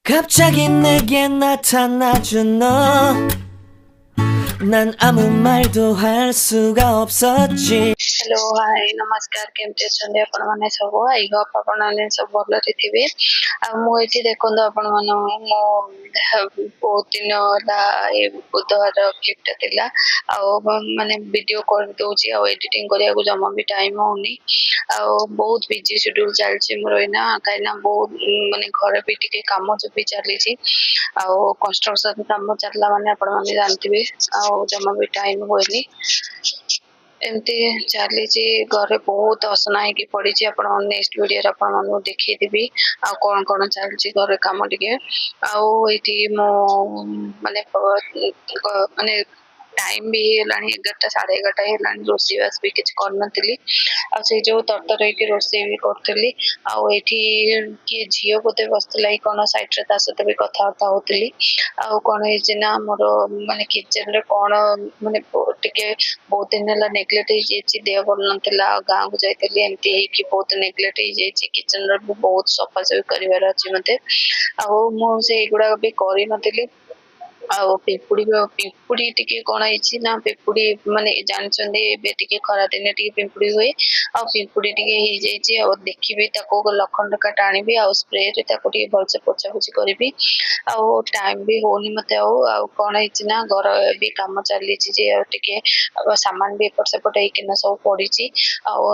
갑자기 내게 나타나준 너, 난 아무 말도 할 수가 없었지. Hello hi नमस्कार केमती अछंती आपण माने सब आई होप आपण माने सब भलरे थिबे आ मु एठी देखंदो आपण माने मो बहुत दिन होला ए बुधवार क्लिपटा थिला आ माने वीडियो कर दोची आ एडिटिंग करिया को जमा भी टाइम होनी आ बहुत बिजी शेड्यूल चलची मोर एना काइना बहुत माने घर भी टिके काम जो भी चली छी आ कंस्ट्रक्शन काम चलला माने आपण माने जानथिबे आ जमा भी टाइम होनी एमती चली घरे बहुत असना है पड़ी आप नेक्स्ट वीडियो आप देखी आ कौन कौन चलती घर कम टे मो माने माने टाइम भी है 11टा 11:30 है रोषेईवास भी किसी करनी से जो तरतर रोषे भी करी किए झील बोधे बसला कौन सैड्रे सहित भी कथबार्ता होती आ कौन है मोर माने किचन रे कौन माने टिके बहुत दिन है नेग्लेक्ट देह भल ना गाँव को जाइली एमती बहुत नेग्लेक्ट किचन भी बहुत सफासफी कर मत आगुड़ा भी करी पिंपुड़ी टिके कौन है ना पिंपुड़ी माने जानते खरा दिन पिंपुड़ी हुए आ पिंपुड़ी टे हो देखी लखन रेखा टाणी स्प्रे भलसे पोछापोछि करी टाइम भी होनी मत कौन है ना घर भी कम चली सामान भी एपट सेपट होना सब पड़ी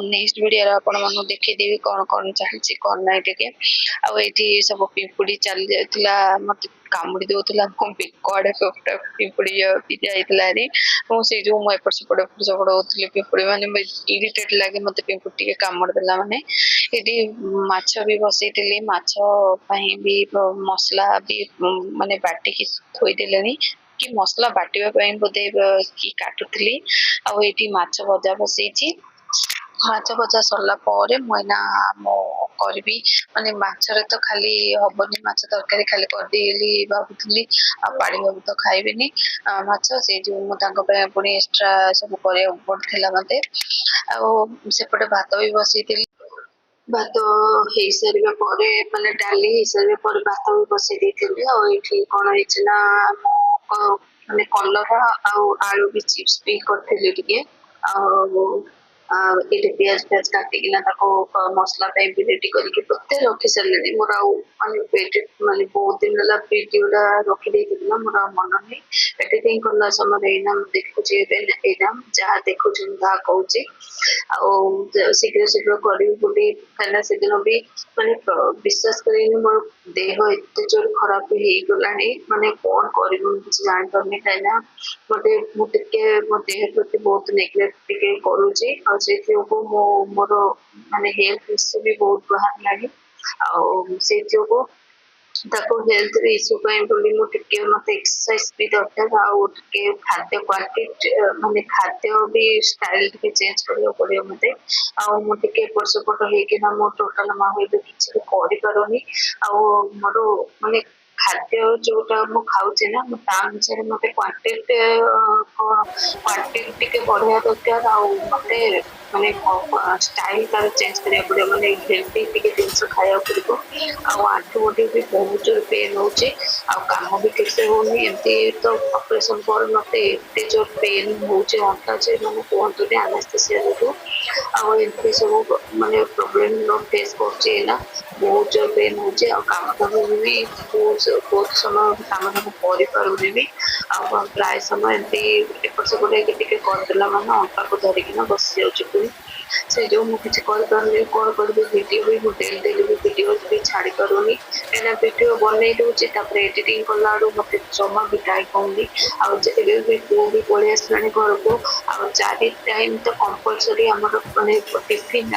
नेक्स्ट वीडियो आपण मानू देखीदेवी कौन कौन चलती कौन ना टे आठी सब पिंपुड़ी चली जाता मत कामुड़ी दौला कड़े पिंपुड़ी जाइए मुझे जो एपट सेपट होती पिंपुड़ी मैंने इरिटेट लगे मत पिंपुड़ी कामुड़ देला माने ये माछ भी बसई भी मसला भी माने बाटिकी थोईदे कि मसला बाटिबा बोधे कि काटुली आठी माछ भजा बसई माछ भजा सरला मुना मो करी माने माछरे तो खाली हबनी माछ तरकारी खाली करदेली भावुली पाड़ी बाबू तो खाइबेनी माछ से जो पुणी एक्सट्रा सब पड़ता मत सेपटे भात भी बसई भात हो सारा माने डाली हो सारा भात भी बसई कौन है माने कलर आलू भी चिप्स भी करी ये प्याज प्याज काटिकिना मसला भी रेडी करके रखी सारे मोर माने बहुत दिन है वीडियोटा रखी मोर मन नहीं एडिटिंग करला समय देखुची जहाँ देखुची कहूँ शीघ्र शीघ्र करी कहीं से दिन भी माने विश्वास कर मोर देह एत जोर खराब होगला माने कौन कर जान पारनी कहीं मते मो देह प्रति बहुत नेग्लेक्ट करुचे मोर माने हेल्थ इश्यू भी बहुत बाहर लगे हेल्थ इश्यू मुझे मत एक्सरसाइज भी दरकार आगे खाद्य क्वांटिटी माने खाद्य भी स्टाइल चेंज करा पड़ो मत मुझे एपट सेपट होना मो टोटाल माँ किसी भी करें मोर माने खाद्य जोटा मु खाऊे ना अनुसार मत क्वांटिटी क्वांटिटी बढ़िया दरकार मत माने स्टाइल तार चेंज करा पड़ो माने हेल्थी जिनस खाया पड़ो आंठुगंठी भी बहुत जोर पेन हो कम भी ठीक से होनी एमती तो ऑपरेशन पर मत एत जोर पेन हो अंटा से मैंने कहते एनेस्थेसिया जो आमती सब माने प्रोब्लेम फेस कर बहुत जोर पेन हो कम दाम भी बहुत समय कम दाम करें भी प्राय समय एमती एपट सेपट करदेला मैंने अंटा को धरिकी बस जाऊँ से जो मुझे कौन करी वीडियो भी मुझे डेली भी वीडियो भी छाड़ी पारूनी कहीं वीडियो बनई दूसरी एडिटिंग कला मत जमा भी टाइम होनी भी पुओ भी पलि आसला घर को 4 टाइम तो कंपलसरी आम माने टिफिन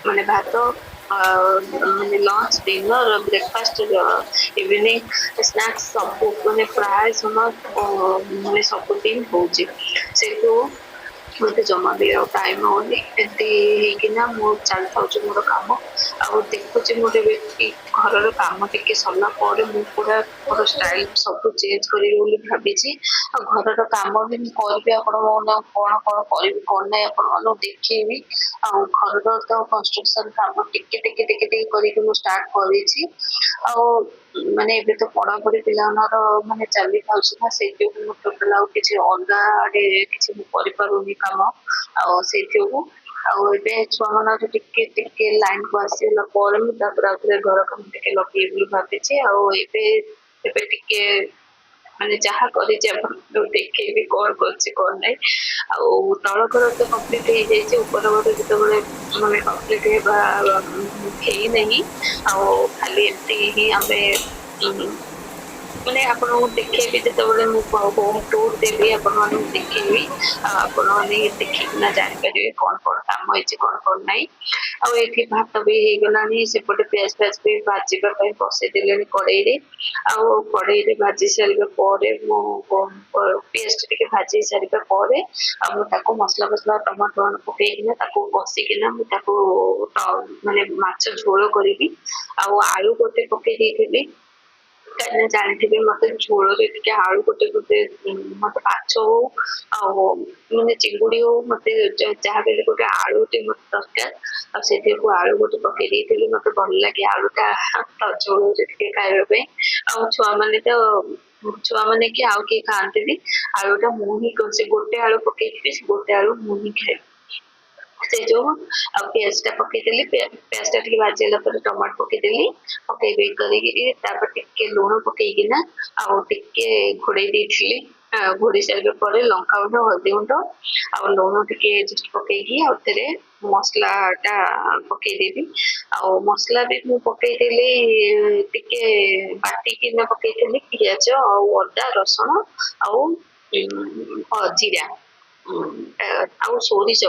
माने भात माने lunch dinner breakfast evening snacks सब माने प्राय समय माने सब दिन हो मत जमा भी टाइम होनी एमती चलता मोर कम देखी ଦେଖୁଛି ମୋର ଏବେ ଘରର କାମ ଟିକେ ସରିଲା ପରେ ମୁଁ ପୁରା ମୋର ଷ୍ଟାଇଲ ସବୁ ଚେଞ୍ଜ କରିବି ବୋଲି ଭାବିଛି। ଆଉ ଘରର କାମ ବି ମୁଁ କରିବି, ଆପଣମାନଙ୍କୁ କଣ କଣ କରିବି କଣ ନାହିଁ ଆପଣମାନଙ୍କୁ ଦେଖେଇବି। ଆଉ ଘରର ତ କନଷ୍ଟ୍ରକ୍ସନ କାମ ଟିକେ ଟିକେ ଟିକେ ଟିକେ କରିକି ମୁଁ ଷ୍ଟାର୍ଟ କରିଛି। ଆଉ ମାନେ ଏବେ ତ ପଢାପଢି ପିଲାମାନଙ୍କର ମାନେ ଚାଲିଥାଉଛି ନା, ସେଇ ଯୋଗୁଁ ମୁଁ ଟୋଟାଲ ଆଉ କିଛି ଅଲଗା ଆଡେ କିଛି ମୁଁ କରିପାରୁନି କାମ। ଆଉ ସେଇ ଯୋଗୁଁ ଆଉ ଏବେ ଛୁଆମାନଙ୍କର ଟିକେ ଟିକେ ଲାଇନ କୁ ଆସିଗଲା ପରେ ମୁଁ ତାପରେ ଆଉଥରେ ଘର କାମ ଟିକେ ଲଗେଇବି ବୋଲି ଭାବିଛି। ଆଉ ଏବେ ଏବେ ଟିକେ ମାନେ ଯାହା କରିଛି ଆପଣଙ୍କୁ ଦେଖେଇବି କଣ କରୁଛି କଣ ନାହିଁ। ଆଉ ତଳ ଘର ତ କମ୍ପ୍ଲିଟ ହେଇଯାଇଛି, ଉପର ଘର ଯେତେବେଳେ ମାନେ କମ୍ପ୍ଲିଟ ହେବା ହେଇନାହିଁ। ଆଉ ଖାଲି ଏମିତି ହିଁ ଆମେ ମାନେ ଆପଣଙ୍କୁ ଦେଖେଇବି, ଯେତେବେଳେ ମୁଁ ହୋମ ଟୁର ଦେବି ଆପଣମାନଙ୍କୁ ଦେଖେଇବି। ଆଉ ଆପଣମାନେ ଦେଖିକିନା ଜାଣିପାରିବେ କଣ କଣ କାମ ହେଇଛି କଣ କଣ ନାହିଁ। ଆଉ ଏଠି ଭାତ ବି ହେଇଗଲାଣି, ସେପଟେ ପିଆଜ ଫିଆଜ ବି ଭାଜିବା ପାଇଁ ବସେଇ ଦେଲେଣି କଡେଇରେ। ଆଉ କଡେଇରେ ଭାଜି ସାରିବା ପରେ ମୁଁ ପିଆଜ ଟିକେ ଭାଜି ସାରିବା ପରେ ଆଉ ମୁଁ ତାକୁ ମସଲା ଫସଲା ଟମାଟୋ ପକେଇକିନା ତାକୁ କଷିକିନା ମୁଁ ତାକୁ ମାନେ ମାଛ ଝୋଳ କରିବି। ଆଉ ଆଳୁ ଗୋଟେ ପକେଇ ଦେଇଥିଲି, କାହିଁକିନା ଜାଣିଥିବେ ମତେ ଝୋଳରେ ଟିକେ ଆଳୁ ଗୋଟେ ଗୋଟେ ମତେ ମାଛ ହଉ ଆଉ ମାନେ ଚିଙ୍ଗୁଡି ହଉ, ମତେ ଯାହା ବି ହେଲେ ଗୋଟେ ଆଳୁଟେ ମତେ ଦରକାର। ଆଉ ସେଥିକୁ ଆଳୁ ଗୋଟେ ପକେଇ ଦେଇଥିଲି, ମତେ ଭଲ ଲାଗେ ଆଳୁଟା ଝୋଳରେ ଟିକେ ଖାଇବା ପାଇଁ। ଆଉ ଛୁଆମାନେ କି ଆଉ କିଏ ଖାଆନ୍ତିନି, ଆଳୁଟା ମୁଁ ହିଁ ସେ ଗୋଟେ ଆଳୁ ପକେଇଥିବି, ସେ ଗୋଟେ ଆଳୁ ମୁଁ ହିଁ ଖାଇବି। ସେଇ ଯୋଗୁ ଆଉ ପିଆଜ ଟା ପକେଇଦେଲି, ପିଆଜ ଟା ଟିକେ ଭାଜିଗଲା ପରେ ଟମାଟୋ ପକେଇଦେଲି। ପକେଇ ଦେଇ କରିକି ତାପରେ ଟିକେ ଲୁଣ ପକେଇକିନା ଆଉ ଟିକେ ଘୋଡେଇ ଦେଇଥିଲି। ଘୋଡେଇ ସାରିବା ପରେ ଲଙ୍କାଗୁଣ୍ଡ, ହଳଦୀ ଗୁଣ୍ଡ ଆଉ ଲୁଣ ଟିକେ ପକେଇକି ଆଉ ଥରେ ମସଲା ଟା ପକେଇଦେବି। ଆଉ ମସଲା ବି ମୁଁ ପକେଇଦେଲି ଟିକେ ବାଟିକିନା ପକେଇଥିଲି, ପିଆଜ ଆଉ ଅଦା ରସୁଣ ଆଉ ଜିରା ଆଉ ସୋରିଷ,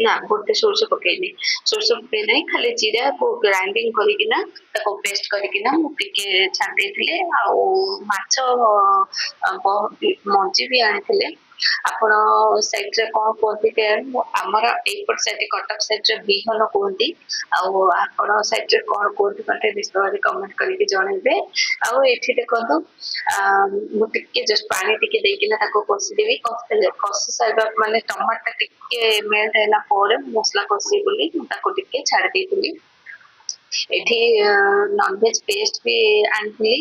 ନା ଗୋଟେ ସୋରିଷ ପକେଇନି, ସୋରିଷ ପକେଇ ନାହିଁ, ଖାଲି ଜିରାକୁ ଗ୍ରାଇଣ୍ଡିଙ୍ଗ କରିକିନା ତାକୁ ପେଷ୍ଟ କରିକିନା ମୁଁ ଟିକେ ଛାଣି ଦେଇଥିଲି। ଆଉ ମାଛ ମଞ୍ଜି ବି ଆଣିଥିଲେ। ଆପଣ ସାଇଡରେ କଣ କୁହନ୍ତି କେଜାଣି, ଆମର ଏଇପଟ ସାଇଡ କଟକ ସାଇଡରେ ବିହନ କୁହନ୍ତି। ଆଉ ଆପଣ ସାଇଡରେ କଣ କୁହନ୍ତି ମତେ ନିଶ୍ଚୟ କମେଣ୍ଟ କରିକି ଜଣେଇବେ। ଆଉ ଏଠି ଦେଖନ୍ତୁ ମୁଁ ଟିକେ ଜଷ୍ଟ ପାଣି ଟିକେ ଦେଇକିନା ତାକୁ କଷିଦେବି। କଷି ସାରିବା ମାନେ ଟମାଟୋ ଟିକେ ମେଲ୍ଟ ହେଲା ପରେ ମସଲା କଷିବି ବୋଲି ମୁଁ ତାକୁ ଟିକେ ଛାଡି ଦେଇଥିଲି। ଏଠି ନନଭେଜ ପେଷ୍ଟ ବି ଆଣିଥିଲି,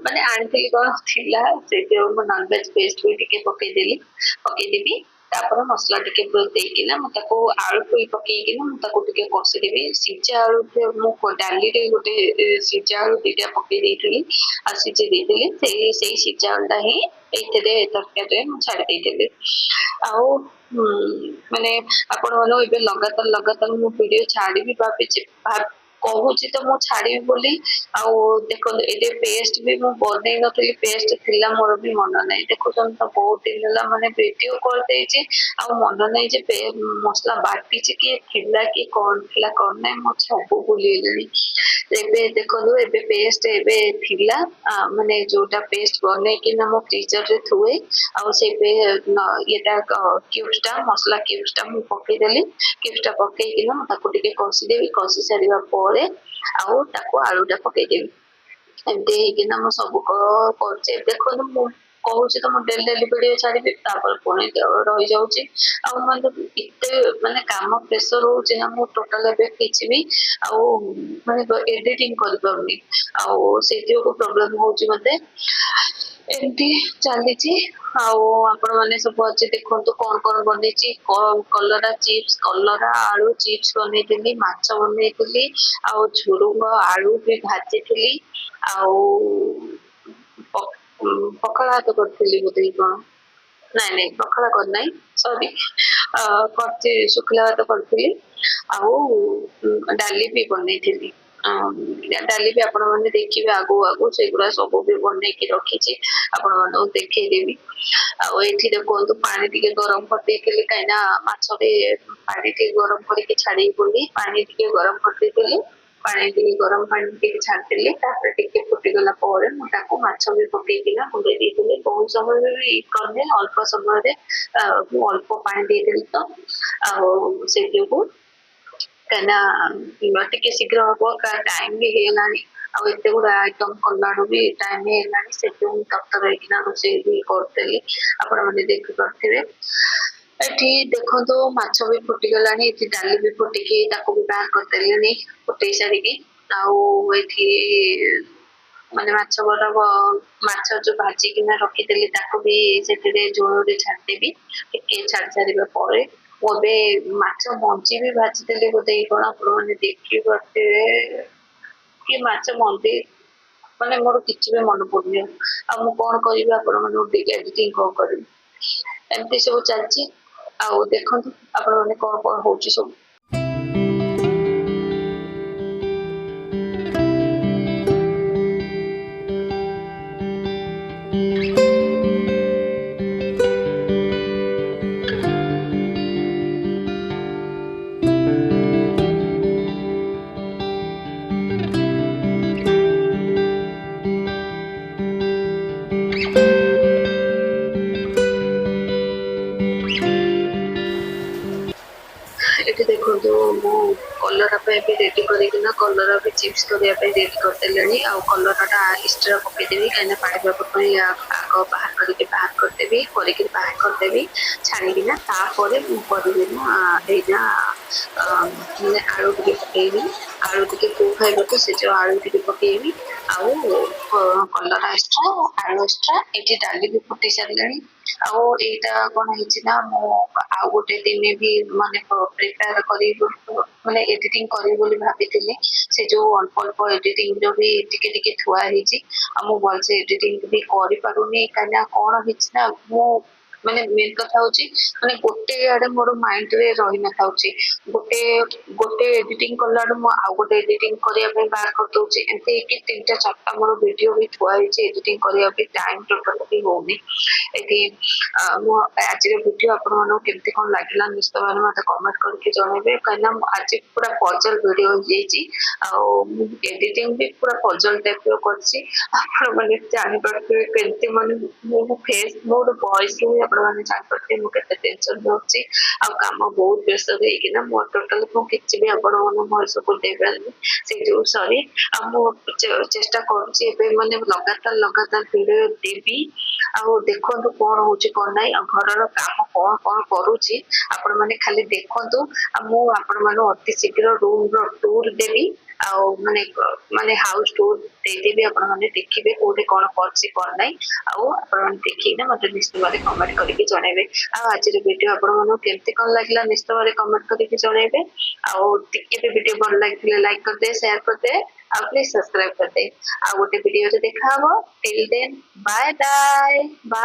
ମାନେ ଆଣିଥିଲି କଣ ଥିଲା, ସେଇଥିପାଇଁ ମୁଁ ନନଭେଜ ପେଷ୍ଟ ବି ଟିକେ ପକେଇଦେବି। ତାପରେ ମସଲା ଟିକେ ଦେଇକିନା ମୁଁ ତାକୁ ଆଳୁ ପକେଇକିନା ମୁଁ ତାକୁ ଟିକେ କଷିଦେବି। ସିଝା ଆଳୁ ମୁଁ ଡାଲିରେ ଗୋଟେ ସିଝା ଆଳୁ ଦିଟା ପକେଇ ଦେଇଥିଲି ଆଉ ସିଝେଇ ଦେଇଥିଲି, ସେଇ ସିଝା ଆଳୁଟା ହିଁ ଏଇଥିରେ ତରକାରୀରେ ମୁଁ ଛାଡି ଦେଇଥିଲି। ଆଉ ମାନେ ଆପଣ ମାନଙ୍କୁ ଏବେ ଲଗାତାର ମୁଁ ଭିଡିଓ ଛାଡିବି ଭାବିଛି, କହୁଛି ତ ମୁଁ ଛାଡିବି ବୋଲି। ଆଉ ଦେଖନ୍ତୁ ଏବେ ପେଷ୍ଟ ବି ମୁଁ ବନେଇ ନଥିଲି, ପେଷ୍ଟ ଥିଲା ମୋର ବି ମନ ନାହିଁ। ଦେଖୁଛନ୍ତି ତ ବହୁତ ଦିନ ହେଲା ମାନେ ଭିଡିଓ କରିଦେଇଛି, ଆଉ ମନ ନାହିଁ ଯେ ମସଲା ବାଟିଛି କି ଥିଲା କି କଣ ଥିଲା କଣ ନାହିଁ, ମୁଁ ସବୁ ଭୁଲିଗଲିଣି। ଏବେ ଦେଖନ୍ତୁ ଏବେ ପେଷ୍ଟ ଏବେ ଥିଲା, ମାନେ ଯୋଉଟା ପେଷ୍ଟ ବନେଇକିନା ମୁଁ ଫ୍ରିଜରରେ ଥୁଏ। ଆଉ ସେ ଇଏଟା କ୍ୟୁବ୍ସଟା ମସଲା କ୍ୟୁବ୍ସଟା ମୁଁ ପକେଇଦେଲି। କ୍ୟୁବ୍ସଟା ପକେଇକିନା ମୁଁ ତାକୁ ଟିକେ କଷିଦେବି। କଷି ସାରିବା ପରେ ଆଉ ତାକୁ ଆଳୁଟା ପକେଇଦେବି। ଏମିତି ହେଇକିନା ମୁଁ ସବୁ କରୁଛି। ଦେଖନ୍ତୁ ମୁଁ କହୁଛି ତ ମୁଁ ଡେଲି ଭିଡିଓ ଛାଡିବି, ତାପରେ ପୁଣି ରହିଯାଉଛି। ଆଉ ମାନେ ଏତେ ମାନେ କାମ ପ୍ରେସର ହଉଛି ନା, ମୁଁ ଟୋଟାଲ ଏବେ କିଛି ବି ଆଉ ମାନେ ଏଡିଟିଂ କରିପାରୁନି। ଆଉ ସେଇଥି ଯୋଗୁ ପ୍ରୋବ୍ଲେମ ହଉଛି ମତେ। ଏମିତି ଚାଲିଛି। ଆଉ ଆପଣ ମାନେ ସବୁ ଅଛି ଦେଖନ୍ତୁ କଣ କଣ ବନେଇଛି। କଲରା ଚିପ୍ସ, କଲରା ଆଳୁ ଚିପ୍ସ ବନେଇଥିଲି, ମାଛ ବନେଇଥିଲି, ଆଉ ଝୁଡୁଙ୍ଗ ଆଳୁ ବି ଭାଜିଥିଲି। ଆଉ ପଖାଳ ଭାତ କରିଥିଲି ବୋଧେ କି କଣ, ନାଇଁ ପଖାଳ କରିନାହିଁ, ସରି କରିଛି ଶୁଖିଲା ଭାତ କରିଥିଲି। ଆଉ ଡାଲି ବି ବନେଇଥିଲି। ଡାଲି ବି ଆପଣ ମାନେ ଦେଖିବେ ଆଗକୁ ସେଗୁଡା ସବୁ ବି ବନେଇକି ରଖିଛି, ଆପଣ ମାନଙ୍କୁ ଦେଖେଇଦେବି। ଆଉ ଏଠି ଦେଖନ୍ତୁ ପାଣି ଟିକେ ଗରମ କରିଦେଇଥିଲି, କାହିଁକିନା ମାଛ ବି ପାଣି ଟିକେ ଗରମ କରିକି ଛାଡିବି ବୋଲି ପାଣି ଟିକେ ଗରମ କରିଦେଇଥିଲି। ପାଣି ଟିକେ ଗରମ ପାଣି ଟିକେ ଛାଡିଦେଲି, ତାପରେ ଟିକେ ଫୁଟିଗଲା ପରେ ମୁଁ ତାକୁ ମାଛ ବି ପକେଇକିନା ଘୋଡେଇ ଦେଇଥିଲି। ବହୁତ ସମୟରେ ବି କଲେ ଅଳ୍ପ ସମୟରେ ମୁଁ ଅଳ୍ପ ପାଣି ଦେଇଥିଲି ତ, ଆଉ ସେ ଯୋଗୁ କାହିଁକିନା ଟିକେ ଶୀଘ୍ର ହବ ଟାଇମ ବି ହେଇଗଲାଣି ଆଉ ଏତେ ଗୁଡା ଆଇଟମ କଲାରୁ ବି ଟାଇମ ହେଇଗଲାଣି ସେଥିପାଇଁ ମୁଁ ତରତର ହେଇକିନା ରୋଷେଇ ବି କରୁଥିଲି ଆପଣ ମାନେ ଦେଖିପାରୁଥିବେ ଏଠି ଦେଖନ୍ତୁ ମାଛ ବି ଫୁଟିଗଲାଣି ଏଠି ଡାଲି ବି ଫୁଟିକି ତାକୁ ବି ବାହାର କରିଦେଲିଣି ଫୁଟେଇ ସାରିକି ଆଉ ଏଠି ମାନେ ମାଛ ଯୋଉ ଭାଜିକିନା ରଖିଥିଲି ତାକୁ ବି ସେଥିରେ ଝୋଳରେ ଛାଡିଦେବି ଟିକେ ଛାଡି ସାରିବା ପରେ ମୁଁ ଏବେ ମାଛ ମଞ୍ଜି ବି ଭାଜିଦେଲି ବୋଧେ କଣ ଆପଣ ମାନେ ଦେଖିପାରୁଥିବେ କି ମାଛ ମଞ୍ଜି ମାନେ ମୋର କିଛି ବି ମନେ ପଡୁନି ଆଉ ମୁଁ କଣ କରିବି ଆପଣ ମାନଙ୍କୁ ଟିକେ ଏଡିଟିଂ କଣ କରିବି ଏମିତି ସବୁ ଚାଲିଛି ଆଉ ଦେଖନ୍ତୁ ଆପଣ ମାନେ କଣ କଣ ହଉଛି ସବୁ ଏଠି ଦେଖନ୍ତୁ ମୁଁ କଲରା ପାଇଁ ବି ରେଡି କରିକିନା କଲରା ବି ଚିପ୍ସ କରିବା ପାଇଁ ରେଡି କରିଦେଲେଣି ଆଉ କଲରାଟା ଏକ୍ସଟ୍ରା ପକେଇଦେବି କାହିଁକିନା ପାଣିପାଗ ପାଇଁ ଆଗ ବାହାର କରିଦେବି କରିକି ବାହାର କରିଦେବି ଛାଣିକିନା ତାପରେ ମୁଁ କରିବି ନା ଏଇଟା ମାନେ ଆଳୁ ଟିକେ ପକେଇବି ଆଳୁ ଟିକେ କୋଉ ଖାଇବ ତ ସେ ଯୋଉ ଆଳୁ ଟିକେ ପକେଇବି ଆଉ କଲରା ଏକ୍ସଟ୍ରା ଆଳୁ ଏକ୍ସଟ୍ରା ଏଠି ଡାଲି ବି ଫୁଟେଇ ସାରିଲାଣି ଆଉ ଏଇଟା କଣ ହେଇଛି ନା ମୁଁ ଆଉ ଗୋଟେ ଦିନେ ବି ମାନେ ପ୍ରିପେୟାର କରିବି ମାନେ ଏଡିଟିଂ କରିବି ବୋଲି ଭାବିଥିଲି ସେ ଯୋଉ ଅଳ୍ପ ଅଳ୍ପ ଏଡିଟିଂ ର ବି ଟିକେ ଟିକେ ଥୁଆ ହେଇଛି ଆଉ ମୁଁ ଭଲସେ ଏଡିଟିଂ ବି କରିପାରୁନି କାହିଁକିନା କଣ ହେଇଛି ନା ମୁଁ ମାନେ ମେନ୍ କଥା ହଉଛି ମାନେ ଗୋଟେ ଆଡେ ମୋର ମାଇଣ୍ଡ ରେ ରହିନଥାଉଛି ଗୋଟେ ଗୋଟେ ଏଡିଟିଂ କଲାରୁ ମୁଁ ଆଉ ଗୋଟେ ଏଡିଟିଂ କରିବା ପାଇଁ ବାହାର କରିଦଉଛି ଏମିତି ହେଇକି 3ଟା 4ଟା ମୋର ଭିଡିଓ ବି ଥୁଆ ହେଇଛି ଏଡିଟିଂ କରିବା ପାଇଁ ଟାଇମ ଟୋଟାଲ ବି ହଉନି ଏଠି ମୁଁ ଆଜିର ଭିଡିଓ ଆପଣମାନଙ୍କୁ କେମିତି କଣ ଲାଗିଲା ନିଶ୍ଚିତ ଭାବରେ ମତେ କମେଣ୍ଟ କରିକି ଜଣେଇବେ କାହିଁକିନା ମୁଁ ଆଜି ପୁରା ପଜଲ ଭିଡିଓ ହେଇଯାଇଛି ଆଉ ମୁଁ ଏଡିଟିଂ ବି ପୁରା ପଜଲ ଟାଇପ ର କରିଛି ଆପଣ ମାନେ ଜାଣିପାରୁଥିବେ କେମିତି ମାନେ ମୋ ଫେସ୍ ମୋର ଭଏସ ରୁ ଆପଣ ମାନେ ଜାଣିପାରୁଥିବେ ମୁଁ କେତେ ଟେନସନ ରହୁଛି ଆଉ କାମ ବହୁତ ବ୍ୟସ୍ତ ହେଇକିନା ମୁଁ ଟୋଟାଲ ମୁଁ କିଛି ବି ଆପଣମାନଙ୍କୁ ଭଏସକୁ ଦେଇପାରିନି ସେଇ ଯୋଉ ସରି ଆଉ ମୁଁ ଚେଷ୍ଟା କରୁଛି ଏବେ ମାନେ ଲଗାତାର ଭିଡିଓ ଦେବି ଆଉ ଦେଖନ୍ତୁ କଣ ହଉଛି କଣ ନାହିଁ ଆଉ ଘରର କାମ କଣ କଣ କରୁଛି ଆପଣ ମାନେ ଖାଲି ଦେଖନ୍ତୁ ଆଉ ମୁଁ ଆପଣ ମାନଙ୍କୁ ଅତି ଶୀଘ୍ର ରୁମ ର ଟୁର ଦେବି ଆଉ ମାନେ ହାଉସ ଟୁର ଦେଇଦେବି ଆପଣ ମାନେ ଦେଖିବେ କୋଉଠି କଣ କରୁଛି କଣ ନାହିଁ ଆଉ ଆପଣ ମାନେ ଦେଖିକିନା ମତେ ନିଶ୍ଚିତ ଭାବରେ କମେଣ୍ଟ କରିକି ଜଣେଇବେ ଆଉ ଆଜିର ଭିଡିଓ ଆପଣ ମାନଙ୍କୁ କେମିତି କଣ ଲାଗିଲା ନିଶ୍ଚିତ ଭାବରେ କମେଣ୍ଟ କରିକି ଜଣେଇବେ ଆଉ ଟିକେ ବି ଭିଡିଓ ଭଲ ଲାଗିଥିଲେ ଲାଇକ କରିଦେ ସେୟାର କରିଦେ ଆଉ ପ୍ଲିଜ ସବସ୍କ୍ରାଇବ କରିଦେ ଆଉ ଗୋଟେ ଭିଡିଓରେ ଦେଖାହବ till then bye bye bye